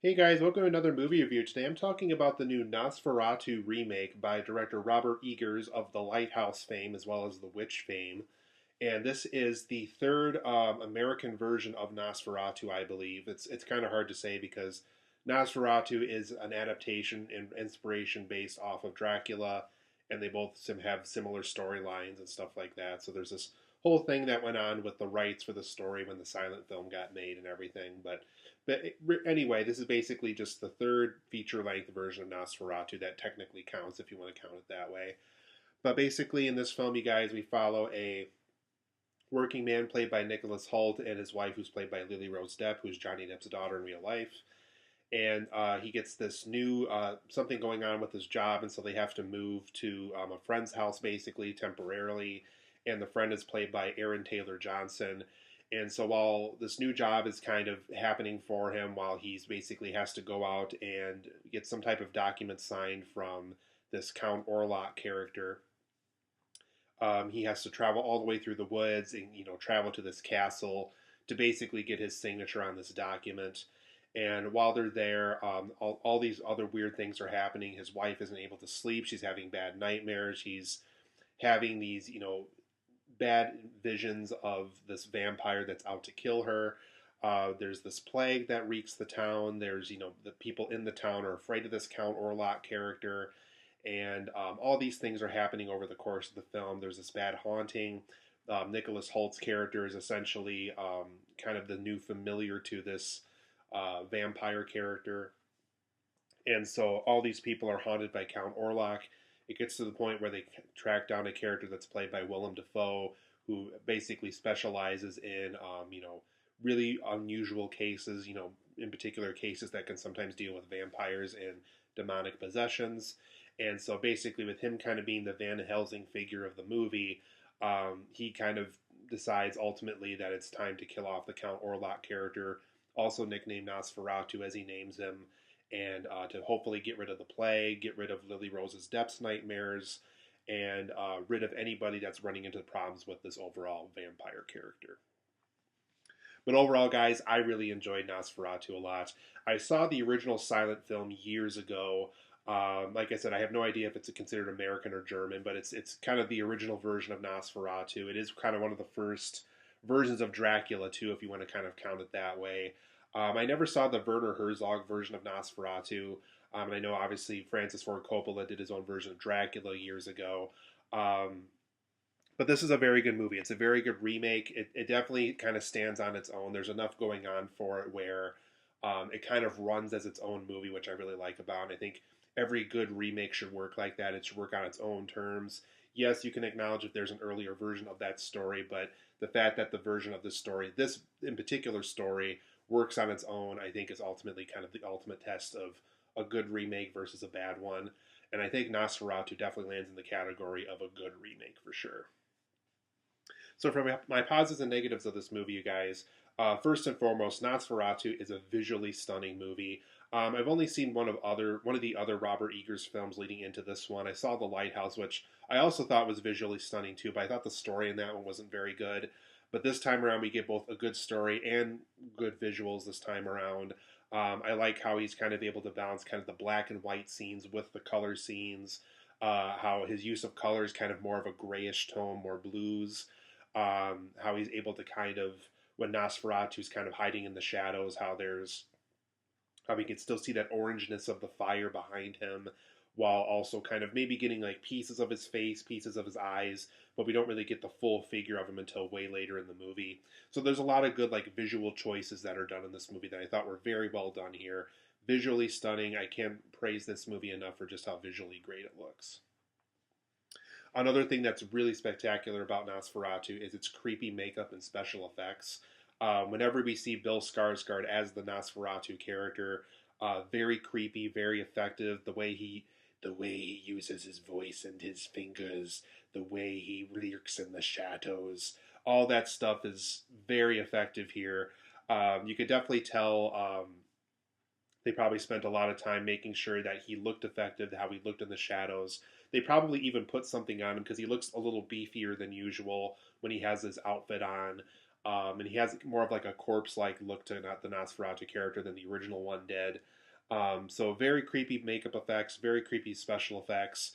Hey guys, welcome to another movie review. Today I'm talking about the new Nosferatu remake by director Robert Eggers of The Lighthouse fame as well as The Witch fame. And this is the third American version of Nosferatu, I believe. It's kind of hard to say because Nosferatu is an adaptation and inspiration based off of Dracula, and they both have similar storylines and stuff like that. So there's this whole thing that went on with the rights for the story when the silent film got made and everything. But anyway, this is basically just the third feature length version of Nosferatu that technically counts if you want to count it that way. But basically, in this film, you guys, we follow a working man played by Nicholas Hoult and his wife, who's played by Lily Rose Depp, who's Johnny Depp's daughter in real life. And he gets this new something going on with his job, and so they have to move to a friend's house basically temporarily. And the friend is played by Aaron Taylor Johnson. And so while this new job is kind of happening for him, while he's basically has to go out and get some type of document signed from this Count Orlok character, he has to travel all the way through the woods and travel to this castle to basically get his signature on this document. And while they're there, all these other weird things are happening. His wife isn't able to sleep. She's having bad nightmares. She's having these, bad visions of this vampire that's out to kill her. There's this plague that reeks the town. There's, the people in the town are afraid of this Count Orlok character. And all these things are happening over the course of the film. There's this bad haunting. Nicholas Holt's character is essentially kind of the new familiar to this vampire character. And so all these people are haunted by Count Orlok. It gets to the point where they track down a character that's played by Willem Dafoe, who basically specializes in, really unusual cases, in particular cases that can sometimes deal with vampires and demonic possessions. And so basically, with him kind of being the Van Helsing figure of the movie, he kind of decides ultimately that it's time to kill off the Count Orlok character, also nicknamed Nosferatu as he names him, and to hopefully get rid of the plague, get rid of Lily Rose's Depp's nightmares, and rid of anybody that's running into problems with this overall vampire character. But overall, guys, I really enjoyed Nosferatu a lot. I saw the original silent film years ago. Like I said, I have no idea if it's considered American or German, but it's kind of the original version of Nosferatu. It is kind of one of the first versions of Dracula, too, if you want to kind of count it that way. I never saw the Werner Herzog version of Nosferatu. And I know, obviously, Francis Ford Coppola did his own version of Dracula years ago. But this is a very good movie. It's a very good remake. It definitely kind of stands on its own. There's enough going on for it where it kind of runs as its own movie, which I really like about it. I think every good remake should work like that. It should work on its own terms. Yes, you can acknowledge if there's an earlier version of that story, but the fact that the version of this story, this in particular story, works on its own, I think is ultimately kind of the ultimate test of a good remake versus a bad one. And I think Nosferatu definitely lands in the category of a good remake for sure. So for my positives and negatives of this movie, you guys, first and foremost, Nosferatu is a visually stunning movie. I've only seen one of the other Robert Eggers films leading into this one. I saw The Lighthouse, which I also thought was visually stunning too, but I thought the story in that one wasn't very good. But this time around, we get both a good story and good visuals this time around. I like how he's kind of able to balance kind of the black and white scenes with the color scenes. How his use of color is kind of more of a grayish tone, more blues. How he's able to kind of, when Nosferatu's kind of hiding in the shadows, how we can still see that orangeness of the fire behind him, while also kind of maybe getting like pieces of his face, pieces of his eyes, but we don't really get the full figure of him until way later in the movie. So there's a lot of good like visual choices that are done in this movie that I thought were very well done here. Visually stunning. I can't praise this movie enough for just how visually great it looks. Another thing that's really spectacular about Nosferatu is its creepy makeup and special effects. Whenever we see Bill Skarsgard as the Nosferatu character, very creepy, very effective. The way he uses his voice and his fingers, the way he lurks in the shadows, all that stuff is very effective here. You could definitely tell they probably spent a lot of time making sure that he looked effective, how he looked in the shadows. They probably even put something on him because he looks a little beefier than usual when he has his outfit on. and he has more of like a corpse-like look to not the Nosferatu character than the original one did. So very creepy makeup effects, very creepy special effects.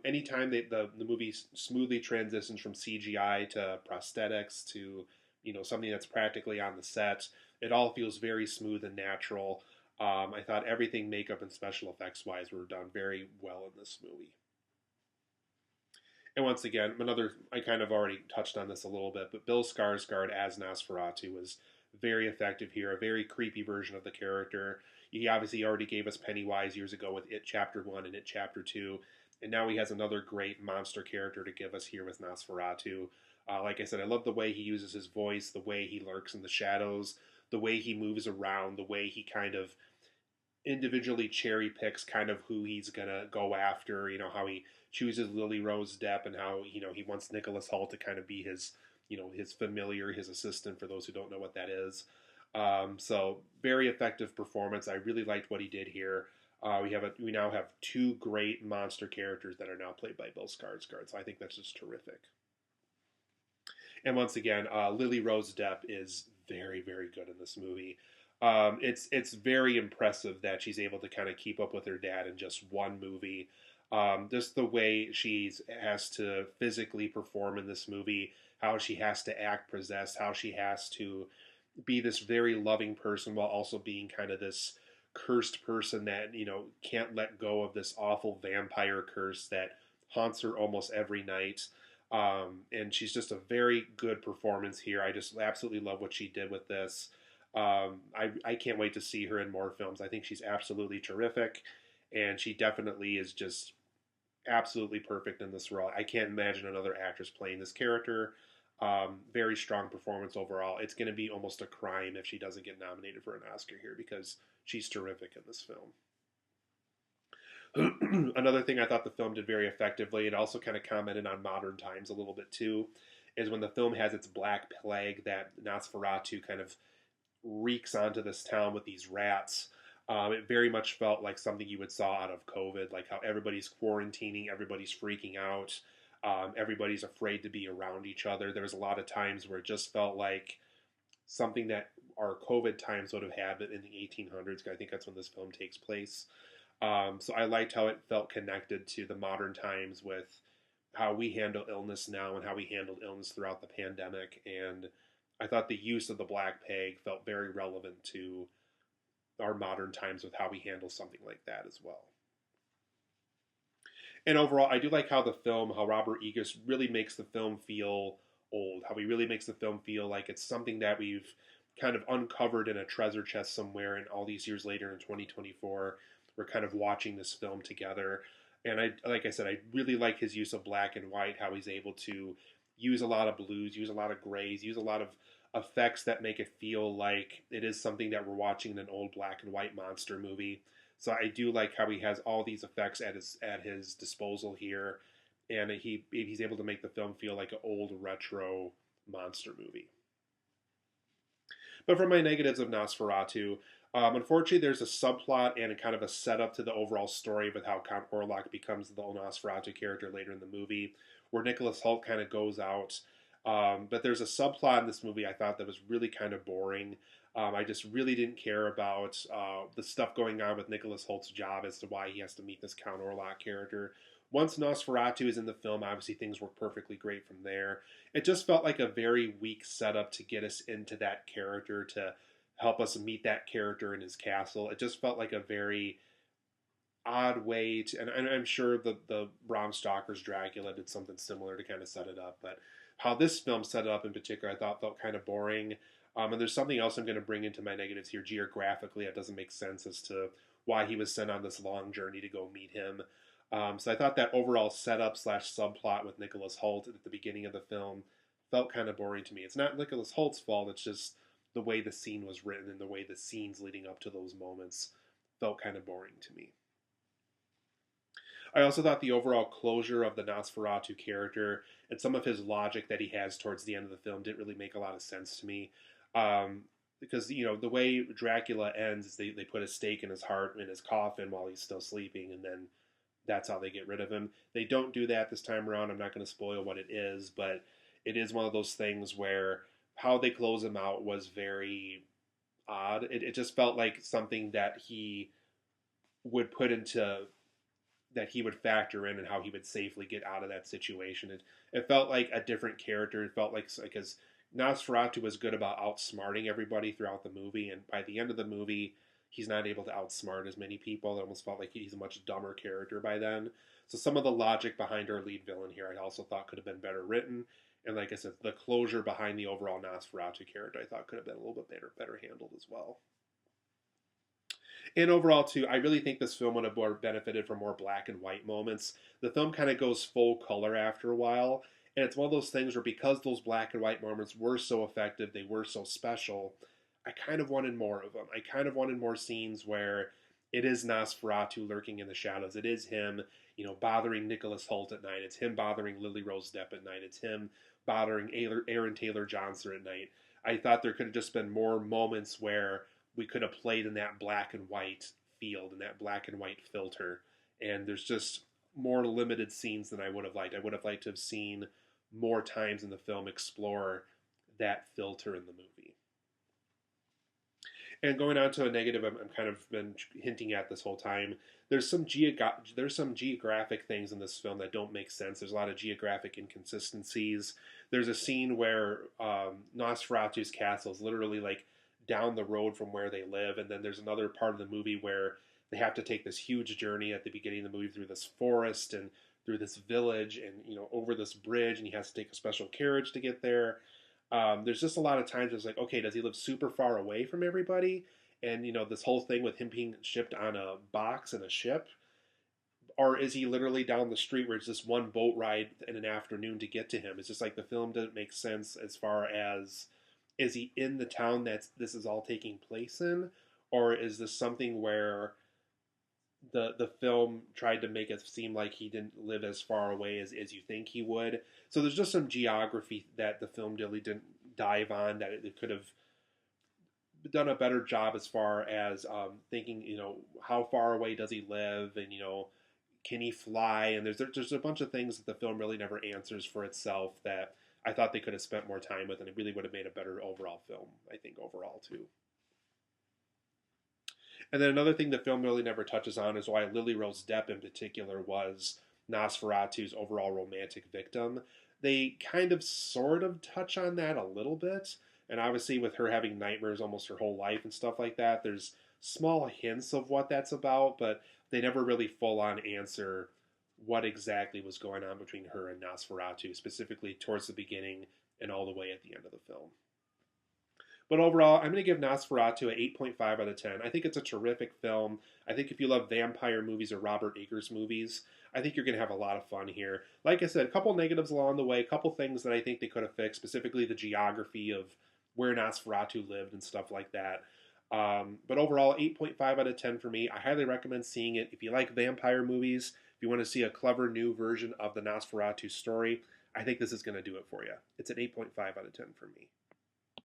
Anytime the movie smoothly transitions from CGI to prosthetics to something that's practically on the set, it all feels very smooth and natural. I thought everything makeup and special effects wise were done very well in this movie. And once again, I kind of already touched on this a little bit, but Bill Skarsgard as Nosferatu was very effective here, a very creepy version of the character. He obviously already gave us Pennywise years ago with It Chapter 1 and It Chapter 2, and now he has another great monster character to give us here with Nosferatu. Like I said, I love the way he uses his voice, the way he lurks in the shadows, the way he moves around, the way he kind of individually cherry picks kind of who he's gonna go after. How he chooses Lily Rose Depp, and how he wants Nicholas Hoult to kind of be his his familiar, his assistant. For those who don't know what that is, so very effective performance. I really liked what he did here. We now have two great monster characters that are now played by Bill Skarsgård, so I think that's just terrific. And once again, Lily Rose Depp is very, very good in this movie. It's very impressive that she's able to kind of keep up with her dad in just one movie. Just the way she has to physically perform in this movie, how she has to act possessed, how she has to be this very loving person while also being kind of this cursed person that can't let go of this awful vampire curse that haunts her almost every night. And she's just a very good performance here. I just absolutely love what she did with this. I can't wait to see her in more films. I think she's absolutely terrific, and she definitely is just absolutely perfect in this role. I can't imagine another actress playing this character. Very strong performance overall. It's going to be almost a crime if she doesn't get nominated for an Oscar here, because she's terrific in this film. Another thing I thought the film did very effectively, and also kind of commented on modern times a little bit too, is when the film has its black plague that Nosferatu kind of reeks onto this town with these rats. It very much felt like something you would saw out of COVID, like how everybody's quarantining, everybody's freaking out, everybody's afraid to be around each other. There was a lot of times where it just felt like something that our COVID times would have had in the 1800s. I think that's when this film takes place. So I liked how it felt connected to the modern times with how we handle illness now and how we handled illness throughout the pandemic. And I thought the use of the Black Plague felt very relevant to our modern times with how we handle something like that as well. And overall, I do like how Robert Eggers really makes the film feel old, how he really makes the film feel like it's something that we've kind of uncovered in a treasure chest somewhere, and all these years later in 2024, we're kind of watching this film together. And like I said, I really like his use of black and white, how he's able to use a lot of blues, use a lot of grays, use a lot of effects that make it feel like it is something that we're watching in an old black and white monster movie. So I do like how he has all these effects at his disposal here, and he's able to make the film feel like an old retro monster movie. But for my negatives of Nosferatu, unfortunately, there's a subplot and a kind of a setup to the overall story with how Count Orlok becomes the Nosferatu character later in the movie, where Nicholas Hoult kind of goes out. But there's a subplot in this movie I thought that was really kind of boring. I just really didn't care about the stuff going on with Nicholas Holt's job as to why he has to meet this Count Orlok character. Once Nosferatu is in the film, obviously things work perfectly great from there. It just felt like a very weak setup to get us into that character, to help us meet that character in his castle. It just felt like a very odd way to, and I'm sure the Bram Stoker's Dracula did something similar to kind of set it up, but how this film set it up in particular, I thought felt kind of boring. And there's something else I'm going to bring into my negatives here. Geographically, it doesn't make sense as to why he was sent on this long journey to go meet him. So I thought that overall setup / subplot with Nicholas Hoult at the beginning of the film felt kind of boring to me. It's not Nicholas Holt's fault. It's just the way the scene was written and the way the scenes leading up to those moments felt kind of boring to me. I also thought the overall closure of the Nosferatu character and some of his logic that he has towards the end of the film didn't really make a lot of sense to me. Because, the way Dracula ends is they put a stake in his heart, in his coffin while he's still sleeping, and then that's how they get rid of him. They don't do that this time around. I'm not going to spoil what it is, but it is one of those things where how they close him out was very odd. It just felt like something that he would put into that he would factor in and how he would safely get out of that situation. It felt like a different character. It felt like because Nosferatu was good about outsmarting everybody throughout the movie, and by the end of the movie, he's not able to outsmart as many people. It almost felt like he's a much dumber character by then. So some of the logic behind our lead villain here, I also thought could have been better written. And like I said, the closure behind the overall Nosferatu character, I thought could have been a little bit better handled as well. And overall, too, I really think this film would have more benefited from more black and white moments. The film kind of goes full color after a while, and it's one of those things where because those black and white moments were so effective, they were so special, I kind of wanted more of them. I kind of wanted more scenes where it is Nosferatu lurking in the shadows. It is him, bothering Nicholas Hoult at night. It's him bothering Lily Rose Depp at night. It's him bothering Aaron Taylor Johnson at night. I thought there could have just been more moments where we could have played in that black and white field, in that black and white filter. And there's just more limited scenes than I would have liked. I would have liked to have seen more times in the film explore that filter in the movie. And going on to a negative, I'm kind of been hinting at this whole time. There's some geographic things in this film that don't make sense. There's a lot of geographic inconsistencies. There's a scene where Nosferatu's castle is literally like down the road from where they live, and then there's another part of the movie where they have to take this huge journey at the beginning of the movie through this forest and through this village and over this bridge, and he has to take a special carriage to get there. There's just a lot of times it's like, okay, does he live super far away from everybody? And this whole thing with him being shipped on a box in a ship, or is he literally down the street where it's just one boat ride in an afternoon to get to him? It's just like the film doesn't make sense as far as, is he in the town that this is all taking place in, or is this something where the film tried to make it seem like he didn't live as far away as you think he would? So there's just some geography that the film really didn't dive on, that it could have done a better job as far as thinking, how far away does he live, and can he fly? And there's a bunch of things that the film really never answers for itself that I thought they could have spent more time with, and it really would have made a better overall film, I think, overall, too. And then another thing the film really never touches on is why Lily Rose Depp in particular was Nosferatu's overall romantic victim. They kind of sort of touch on that a little bit, and obviously with her having nightmares almost her whole life and stuff like that, there's small hints of what that's about, but they never really full on answer what exactly was going on between her and Nosferatu, specifically towards the beginning and all the way at the end of the film. But overall, I'm going to give Nosferatu an 8.5 out of 10. I think it's a terrific film. I think if you love vampire movies or Robert Eggers movies, I think you're going to have a lot of fun here. Like I said, a couple negatives along the way, a couple things that I think they could have fixed, specifically the geography of where Nosferatu lived and stuff like that. But overall, 8.5 out of 10 for me. I highly recommend seeing it. If you like vampire movies, if you want to see a clever new version of the Nosferatu story, I think this is going to do it for you. It's an 8.5 out of 10 for me.